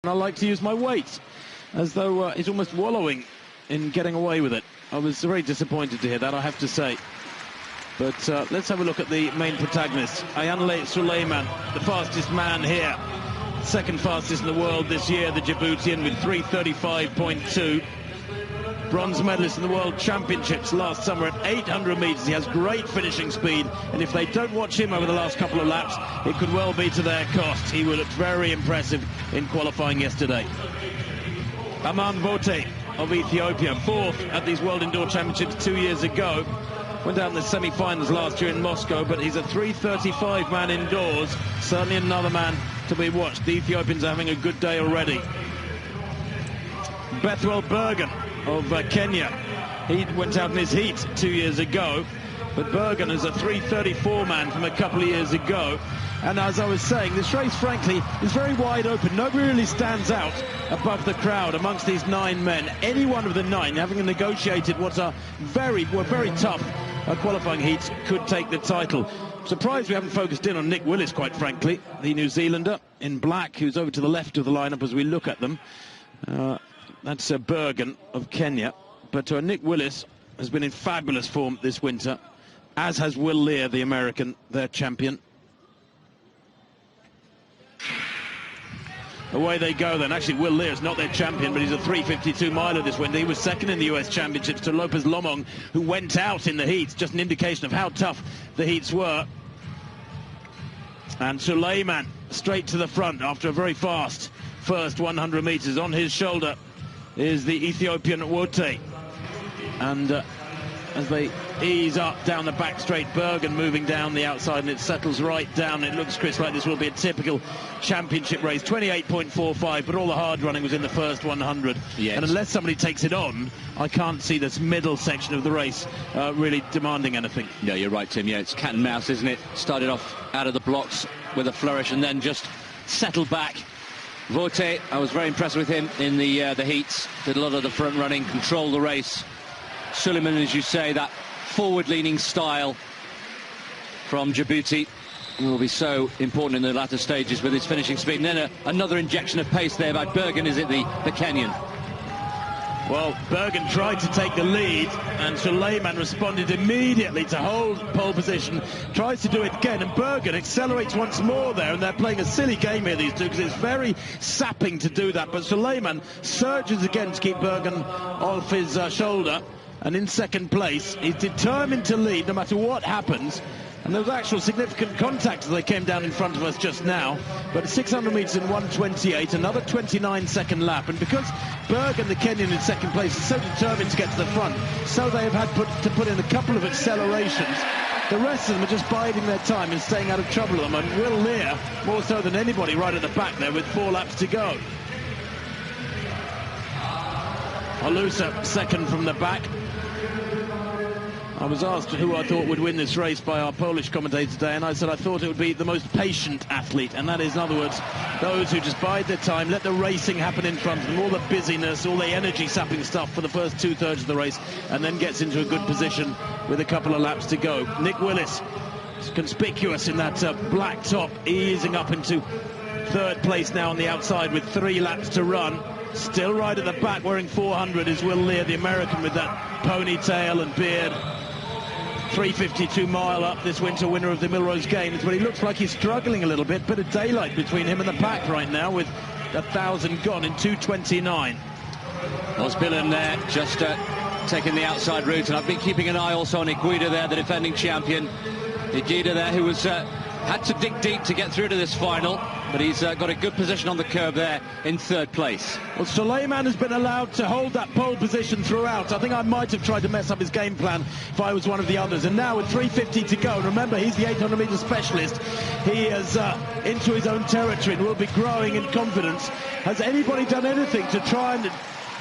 I like to use my weight, as though he's almost wallowing in getting away with it. I was very disappointed to hear that, I have to say. But let's have a look at the main protagonist. AYANLEH SOULEIMAN, the fastest man here. Second fastest in the world this year, the Djiboutian, with 3:35.2. Bronze medalist in the World Championships last summer at 800 metres. He has great finishing speed, and if they don't watch him over the last couple of laps, it could well be to their cost. He looked very impressive in qualifying yesterday. Vote of Ethiopia, fourth at these World Indoor Championships 2 years ago. Went out in the semi-finals last year in Moscow, but he's a 3:35 man indoors. Certainly another man to be watched. The Ethiopians are having a good day already. Bethwell Bergen of Kenya. He went out in his heat 2 years ago, but Bergen is a 3:34 man from a couple of years ago. And as I was saying, this race, frankly, is very wide open. Nobody really stands out above the crowd amongst these 9 men. Any one of the 9, having negotiated what are very tough qualifying heats, could take the title. Surprised we haven't focused in on Nick Willis, quite frankly, the New Zealander in black, who's over to the left of the lineup as we look at them. That's Bergen of Kenya. But Nick Willis has been in fabulous form this winter, as has Will Lear, the American, their champion. Away they go then. Actually, Will Lear is not their champion, but he's a 3:52 miler this winter. He was second in the US Championships to Lopez Lomong, who went out in the heats. Just an indication of how tough the heats were. And Souleiman straight to the front after a very fast first 100 metres. On his shoulder is the Ethiopian Wote. And as they ease up down the back straight, Bergen moving down the outside, and it settles right down. It looks, Chris, like this will be a typical championship race. 28.45, but all the hard running was in the first 100. Yes. And unless somebody takes it on, I can't see this middle section of the race really demanding anything. No, you're right, Tim. Yeah, it's cat and mouse, isn't it? Started off out of the blocks with a flourish and then just settled back. Vote, I was very impressed with him in the heats. Did a lot of the front running, controlled the race. Souleiman, as you say, that forward-leaning style from Djibouti will be so important in the latter stages with his finishing speed. And then another injection of pace there by Bergen, is it, the Kenyan? Well, Bergen tried to take the lead, and Souleiman responded immediately to hold pole position. Tries to do it again, and Bergen accelerates once more there, and they're playing a silly game here, these two, because it's very sapping to do that. But Souleiman surges again to keep Bergen off his shoulder. And in second place, he's determined to lead no matter what happens. And there was actual significant contact as they came down in front of us just now. But 600 metres in 1:28, another 29-second lap. And because Bergen, the Kenyan, in second place, is so determined to get to the front, so they have had to put in a couple of accelerations. The rest of them are just biding their time and staying out of trouble at them. And Will Lear, more so than anybody, right at the back there with 4 laps to go. Alusa second from the back. I was asked who I thought would win this race by our Polish commentator today, and I said I thought it would be the most patient athlete, and that is, in other words, those who just bide their time, let the racing happen in front of them, all the busyness, all the energy-sapping stuff for the first 2/3 of the race, and then gets into a good position with a couple of laps to go. Nick Willis is conspicuous in that black top, easing up into third place now on the outside with 3 laps to run. Still right at the back, wearing 400, is Will Lear, the American, with that ponytail and beard. 3:52 mile up this winter, winner of the Millrose Games, but he looks like he's struggling a little bit. Bit of daylight between him and the pack right now, with 1,000 gone in 2:29. Osbillen there, just taking the outside route, and I've been keeping an eye also on Iguida there, the defending champion. Iguida there, who was had to dig deep to get through to this final, but he's got a good position on the curb there in third place. Well, Souleiman has been allowed to hold that pole position throughout. I think I might have tried to mess up his game plan if I was one of the others. And now with 3:50 to go, and remember, he's the 800-metre specialist. He is into his own territory and will be growing in confidence. Has anybody done anything to try and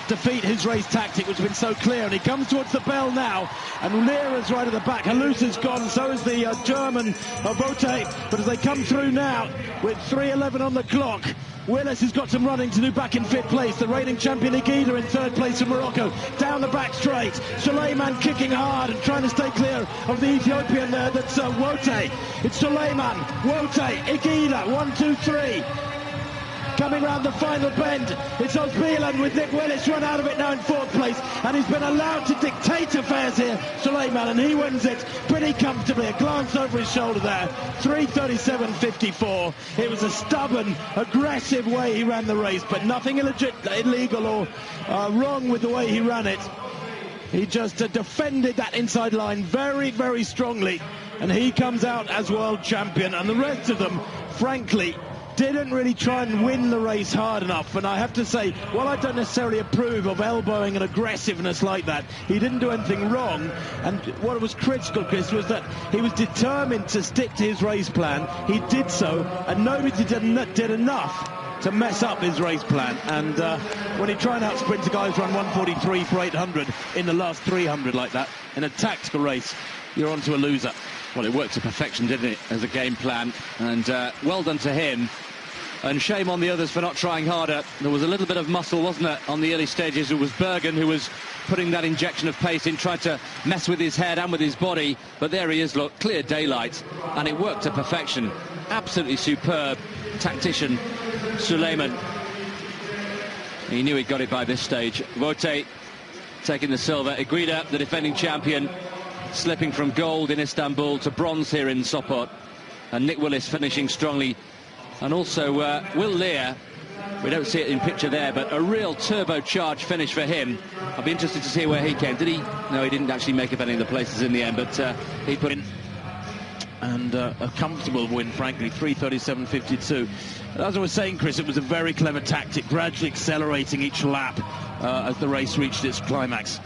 defeat his race tactic, which has been so clear? And he comes towards the bell now, and Lear is right at the back. Halusa's gone, so is the German Vote. But as they come through now with 3:11 on the clock, Willis has got some running to do back in 5th place. The reigning champion Iguida in 3rd place from Morocco. Down the back straight, Souleiman kicking hard and trying to stay clear of the Ethiopian there. That's Wote. It's Souleiman, Wote, Iguida, 1, 2, 3. coming round the final bend. It's Osbielan with Nick Willis run out of it now in 4th place, and he's been allowed to dictate affairs here, Souleiman, and he wins it pretty comfortably. A glance over his shoulder there, 3:37.54. It was a stubborn, aggressive way he ran the race, but nothing illegal or wrong with the way he ran it. He just defended that inside line very, very strongly, and he comes out as world champion. And the rest of them, frankly, didn't really try and win the race hard enough. And I have to say, while I don't necessarily approve of elbowing and aggressiveness like that, he didn't do anything wrong. And what was critical, Chris, was that he was determined to stick to his race plan. He did so, and nobody did enough to mess up his race plan. And when he tried and outsprint a guy who's run 1:43 for 800 in the last 300 like that, in a tactical race, you're onto a loser. Well, it worked to perfection, didn't it, as a game plan? And well done to him. And shame on the others for not trying harder. There was a little bit of muscle, wasn't there, on the early stages. It was Bergen who was putting that injection of pace in, tried to mess with his head and with his body. But there he is, look, clear daylight. And it worked to perfection. Absolutely superb tactician, Souleiman. He knew he'd got it by this stage. Vote taking the silver. Iguida, the defending champion, slipping from gold in Istanbul to bronze here in Sopot. And Nick Willis finishing strongly. And also Will Lear, we don't see it in picture there, but a real turbocharged finish for him. I'll be interested to see where he came. Did he? No, he didn't actually make up any of the places in the end, but he put in. And a comfortable win, frankly, 3:37.52. As I was saying, Chris, it was a very clever tactic, gradually accelerating each lap as the race reached its climax.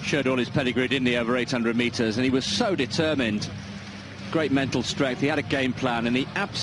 Showed all his pedigree, didn't he, over 800 metres, and he was so determined. Great mental strength. He had a game plan, and he absolutely